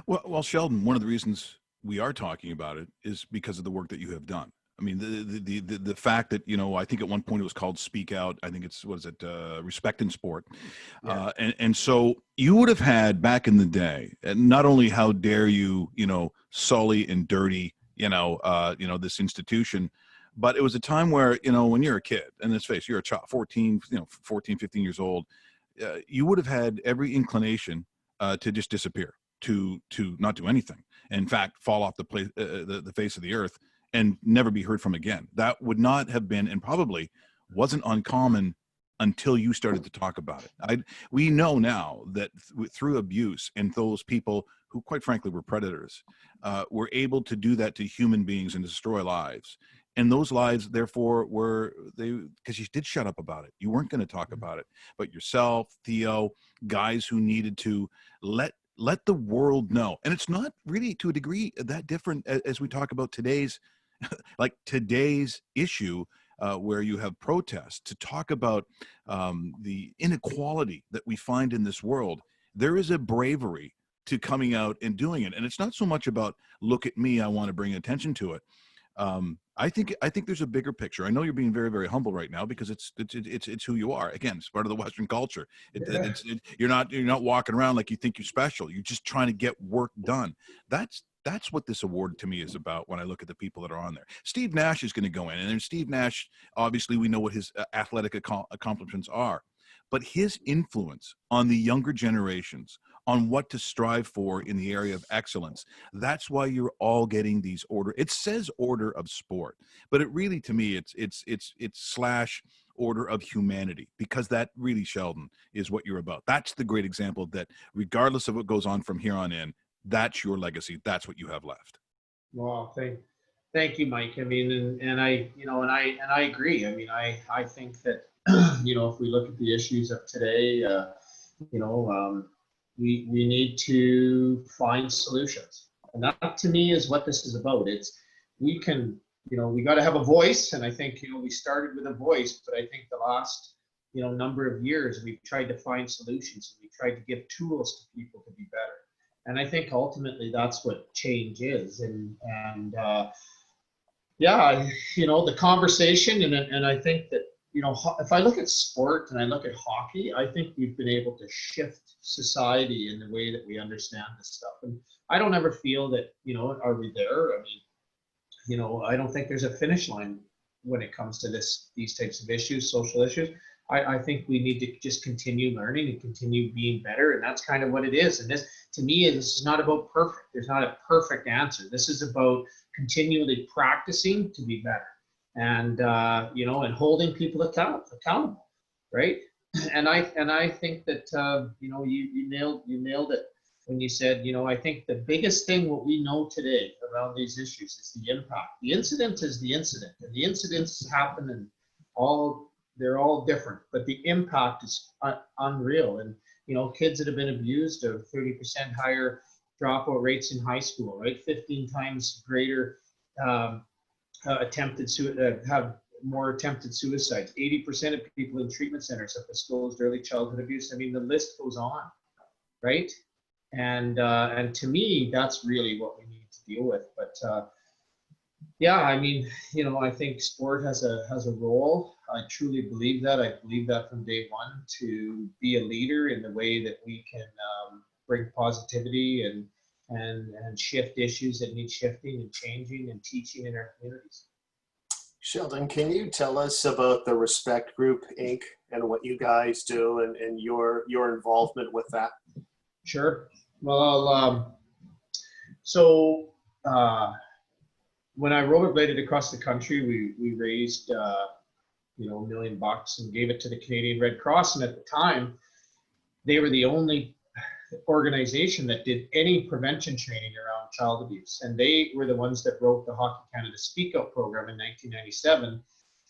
Well, Sheldon, one of the reasons we are talking about it is because of the work that you have done. I mean, the fact that, I think at one point it was called Speak Out. I think it's, what is it, Respect in Sport. Yeah. And so you would have had back in the day, and not only how dare you, sully and dirty, this institution, but it was a time where, when you're a kid, and let's face it, you're a child, 14, 14, 15 years old, you would have had every inclination to just disappear, to not do anything. In fact, fall off the face of the earth and never be heard from again. That would not have been, and probably wasn't uncommon until you started to talk about it. We know now that through abuse and those people who, quite frankly, were predators, were able to do that to human beings and destroy lives. And those lives, therefore, because you did shut up about it. You weren't going to talk about it. But yourself, Theo, guys who needed to let the world know. And it's not really, to a degree, that different as we talk about today's issue, where you have protests to talk about the inequality that we find in this world. There is a bravery to coming out and doing it. And it's not so much about, look at me, I want to bring attention to it. I think there's a bigger picture. I know you're being very, very humble right now because it's who you are. Again, it's part of the Western culture. You're not walking around like you think you're special. You're just trying to get work done. That's what this award to me is about when I look at the people that are on there. Steve Nash is going to go in, and then Steve Nash, obviously we know what his athletic accomplishments are, but his influence on the younger generations, on what to strive for in the area of excellence. That's why you're all getting these it says order of sport, but it really, to me, it's slash order of humanity, because that really, Sheldon, is what you're about. That's the great example that regardless of what goes on from here on in, that's your legacy. That's what you have left. Well, thank you, Mike. I mean, and I agree. I mean, I think that, if we look at the issues of today, we need to find solutions. And that to me is what this is about. We got to have a voice. And I think, we started with a voice, but I think the last, number of years, we've tried to find solutions, and we tried to give tools to people to be better. And I think ultimately that's what change is. The conversation, and I think that, if I look at sport and I look at hockey, I think we've been able to shift society in the way that we understand this stuff. And I don't ever feel that, are we there? I mean, I don't think there's a finish line when it comes to these types of issues, social issues. I think we need to just continue learning and continue being better. And that's kind of what it is. And this, to me, this is not about perfect. There's not a perfect answer. This is about continually practicing to be better. And and holding people accountable, right? And I think that you nailed it when you said, I think the biggest thing what we know today around these issues is the impact. The incident is the incident, and the incidents happen, and they're all different, but the impact is unreal. And kids that have been abused have 30% higher dropout rates in high school, right? 15 times greater. Have more attempted suicides. 80% of people in treatment centers have disclosed early childhood abuse. I mean, the list goes on, right? And to me, that's really what we need to deal with. But I mean, I think sport has a role. I truly believe that. I believe that from day one, to be a leader in the way that we can bring positivity and shift issues that need shifting and changing and teaching in our communities. Sheldon, can you tell us about the Respect Group, Inc. and what you guys do and your involvement with that? Sure. Well, when I rollerbladed across the country, we raised $1 million and gave it to the Canadian Red Cross. And at the time, they were the only organization that did any prevention training around child abuse, and they were the ones that wrote the Hockey Canada Speak Out program in 1997,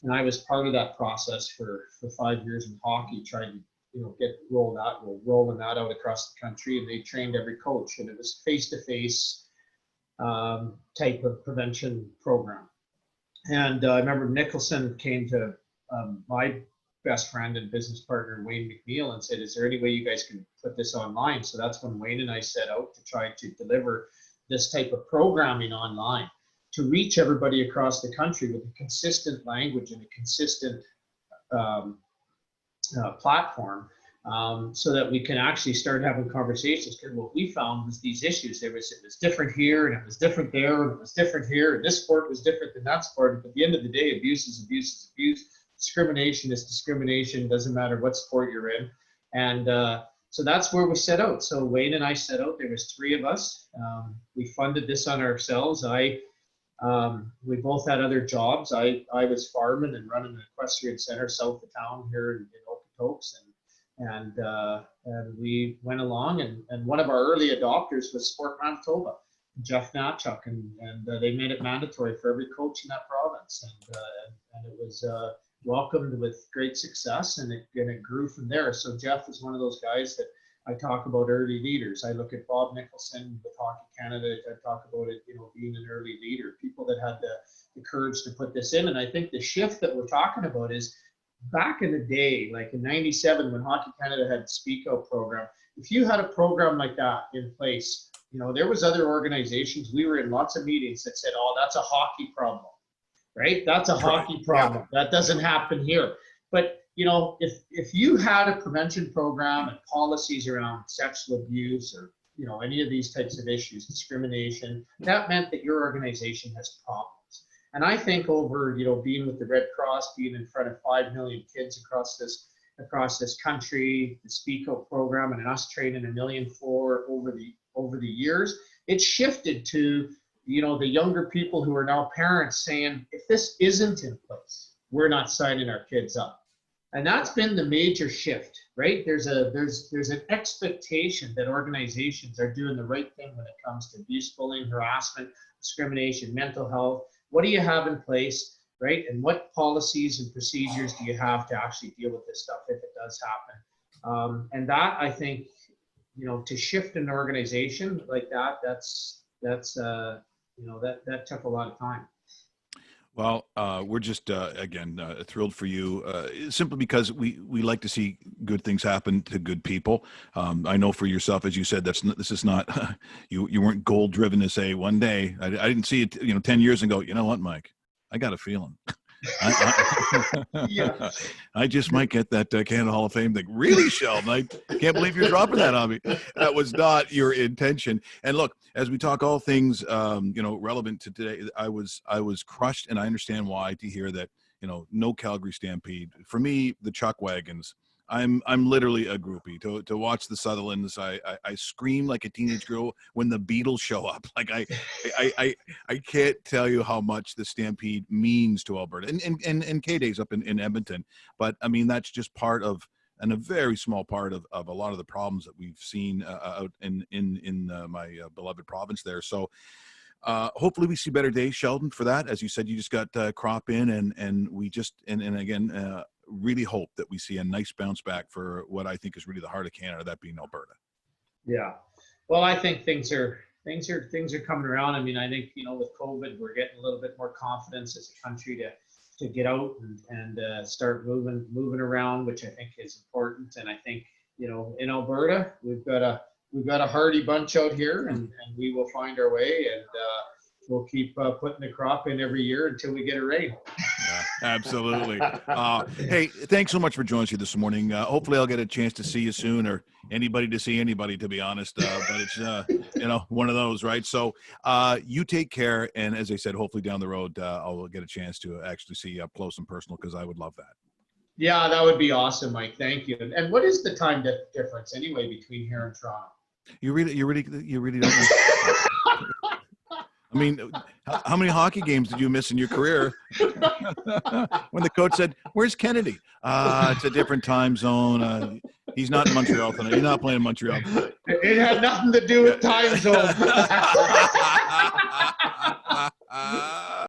and I was part of that process for 5 years in hockey, trying to get rolling that out across the country. And they trained every coach, and it was face-to-face type of prevention program. And I remember Nicholson came to my best friend and business partner, Wayne McNeil, and said, is there any way you guys can put this online? So that's when Wayne and I set out to try to deliver this type of programming online to reach everybody across the country with a consistent language and a consistent platform, so that we can actually start having conversations. Because what we found was these issues, it was different here, and it was different there, and it was different here, and this sport was different than that sport. But at the end of the day, abuse is abuse is abuse. Discrimination is discrimination. Doesn't matter what sport you're in. And so that's where we set out. So Wayne and I set out. There was 3 of us. We funded this on ourselves. We both had other jobs. I was farming and running an equestrian center south of town here in Okotoks, and we went along. And one of our early adopters was Sport Manitoba, Jeff Natchuk, and they made it mandatory for every coach in that province, and it was welcomed with great success, and it grew from there. So Jeff is one of those guys that I talk about early leaders. I look at Bob Nicholson with Hockey Canada. I talk about it, being an early leader, people that had the courage to put this in. And I think the shift that we're talking about is back in the day, like in '97, when Hockey Canada had the Speak Out program. If you had a program like that in place, there was other organizations. We were in lots of meetings that said, "Oh, that's a hockey problem, right? That's a hockey problem. That doesn't happen here." But if you had a prevention program and policies around sexual abuse or any of these types of issues, discrimination, that meant that your organization has problems. And I think over being with the Red Cross, being in front of 5 million kids across this country, the Speak Out program, and us training 1.4 million over the years, it shifted to the younger people who are now parents saying, if this isn't in place, we're not signing our kids up. And that's been the major shift, right? There's an expectation that organizations are doing the right thing when it comes to abuse, bullying, harassment, discrimination, mental health. What do you have in place, right? And what policies and procedures do you have to actually deal with this stuff if it does happen? And that, I think, to shift an organization like that, that took a lot of time. Well, we're just, again, thrilled for you, simply because we like to see good things happen to good people. I know for yourself, as you said, this is not, you weren't goal driven to say one day, I didn't see it, 10 years ago, you know what, Mike, I got a feeling. I just might get that Canada Hall of Fame thing. Really, Sheldon? I can't believe you're dropping that on me. That was not your intention. And look, as we talk all things, relevant to today, I was crushed, and I understand why, to hear that, no Calgary Stampede. For me, the Chuck Wagons, I'm literally a groupie. To watch the Sutherlands, I scream like a teenage girl when the Beatles show up. Like I can't tell you how much the Stampede means to Alberta and K-Day's up in Edmonton. But I mean, that's just part of, and a very small part of a lot of the problems that we've seen out in my beloved province there. So hopefully we see better days, Sheldon, for that. As you said, you just got crop in, and we just, and again, really hope that we see a nice bounce back for what I think is really the heart of Canada, that being Alberta. Yeah. Well, I think things are coming around. I mean, I think, with COVID, we're getting a little bit more confidence as a country to get out and start moving around, which I think is important. And I think, in Alberta, we've got a hardy bunch out here, and we will find our way, and we'll keep putting the crop in every year until we get it ready. Yeah, absolutely. Hey, thanks so much for joining us this morning. Hopefully I'll get a chance to see you soon, or anybody to see anybody, to be honest. But it's, one of those, right? So you take care. And as I said, hopefully down the road, I'll get a chance to actually see you up close and personal, because I would love that. Yeah, that would be awesome, Mike. Thank you. And what is the time difference anyway between here and Toronto? You really don't know. I mean, how many hockey games did you miss in your career when the coach said, "Where's Kennedy?" It's a different time zone. He's not in Montreal tonight. He's not playing in Montreal. It had nothing to do with time zone.